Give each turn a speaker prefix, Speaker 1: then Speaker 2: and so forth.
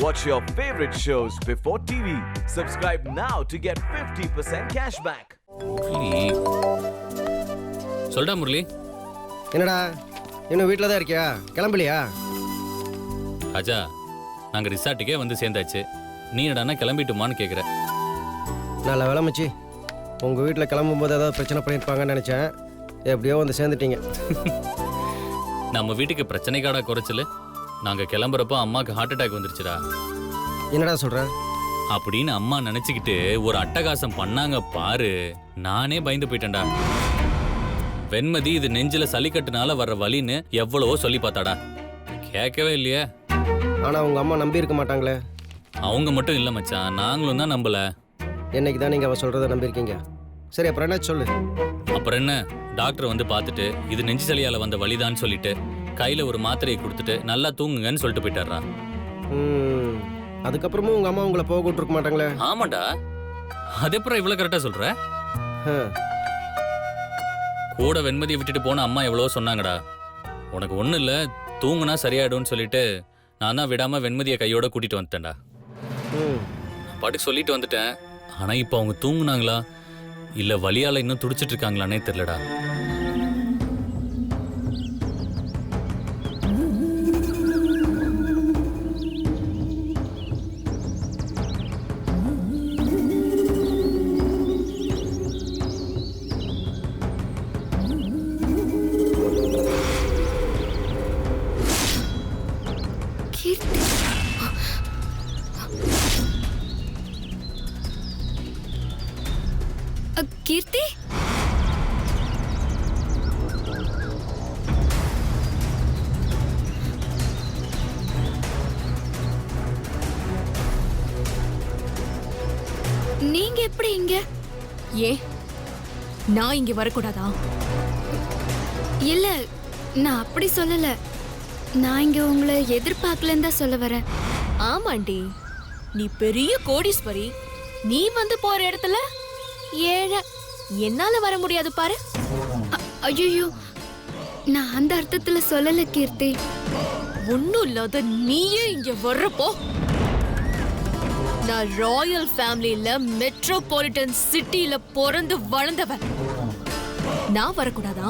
Speaker 1: Watch your favorite shows before TV. Subscribe now to get 50% cashback.
Speaker 2: சொல்டா முரளி.
Speaker 3: என்னடா இன்னும் வீட்டில் தான் இருக்கியா? கிளம்பலையா?
Speaker 2: ராஜா, நாங்கள் ரிசார்ட்டுக்கே வந்து சேர்ந்தாச்சு. நீ என்னடானா கிளம்பிட்டுமான்னு கேட்குற.
Speaker 3: நல்ல வேலை மச்சி. உங்கள் வீட்டில் கிளம்பும் போது ஏதாவது பிரச்சனை பண்ணியிருப்பாங்கன்னு நினச்சேன். எப்படியோ வந்து சேர்ந்துட்டீங்க.
Speaker 2: நம்ம வீட்டுக்கு பிரச்சனைக்காடா குறைச்சல. நாங்கள் கிளம்புறப்போ அம்மாவுக்கு ஹார்ட் அட்டாக் வந்துருச்சுடா.
Speaker 3: என்னடா சொல்கிற?
Speaker 2: அப்படின்னு அம்மா நினச்சிக்கிட்டு ஒரு அட்டகாசம் பண்ணாங்க பாரு. நானே பயந்து போயிட்டேன்டா. வெண்மதி இது நெஞ்சில சளிக்கட்டுனால வர்ற வலின்னு எவ்வளவோ சொல்லி பார்த்தாடா. கேட்கவே இல்லையே.
Speaker 3: ஆனால் உங்கள் அம்மா நம்பி இருக்க மாட்டாங்களே.
Speaker 2: அவங்க மட்டும் இல்லை மச்சான், நாங்களும் தான் நம்பல.
Speaker 3: என்னைக்கு தான் நீங்கள் அவள் சொல்கிறத நம்பியிருக்கீங்க? சரி, அப்புறம் என்ன சொல்லு.
Speaker 2: அப்புறம் என்ன, டாக்டர் வந்து பார்த்துட்டு இது நெஞ்சு சளியால வந்த வலிதான்னு சொல்லிட்டு கையில ஒரு மாத்திரையை கொடுத்துட்டு நல்லா தூங்குங்கன்னு சொல்லிட்டு போயிட்டாரா.
Speaker 3: அதுக்கப்புறமும் உங்கள் அம்மா உங்களை போக விட்டுருக்க மாட்டாங்களே.
Speaker 2: ஆமாண்டா, அது அப்புறம் இவ்வளோ கரெக்டாக சொல்ற. கூட வெண்மதியை விட்டுட்டு போன அம்மா எவ்வளவோ சொன்னாங்கடா. உனக்கு ஒன்றும் இல்லை, தூங்குனா சரியாயிடும்னு சொல்லிட்டு நான் தான் விடாம வெண்மதியை கையோட கூட்டிட்டு வந்துட்டேன்டா. பாட்டுக்கு சொல்லிட்டு வந்துட்டேன். ஆனா இப்போ அவங்க தூங்குனாங்களா இல்ல வலியால இன்னும் துடிச்சிட்டு இருக்காங்களானே தெரியலடா.
Speaker 4: கீர்த்தி, நீங்க எப்படி இங்க?
Speaker 5: ஏன் நான் இங்க வரக்கூடாதா?
Speaker 4: இல்ல, நான் அப்படி சொல்லல. நான் இங்க உங்களை எதிர்பார்க்கலன்னு தான் சொல்ல வரேன்.
Speaker 5: ஆமாண்டி, நீ பெரிய கோடீஸ்வரி. நீ வந்து போற இடத்துல ஏழை. என்னால வர முடியாது பாரு.
Speaker 4: ஐயோ, நான் அந்த அர்த்தத்துல சொல்லல கீர்த்தி.
Speaker 5: ஒன்னும் இல்லாத நீயே இங்க வர்றப்போ, நான் ராயல் ஃபேமிலியில மெட்ரோபாலிட்டன் சிட்டில பிறந்து வளர்ந்தவன். நான் வரக்கூடாதா?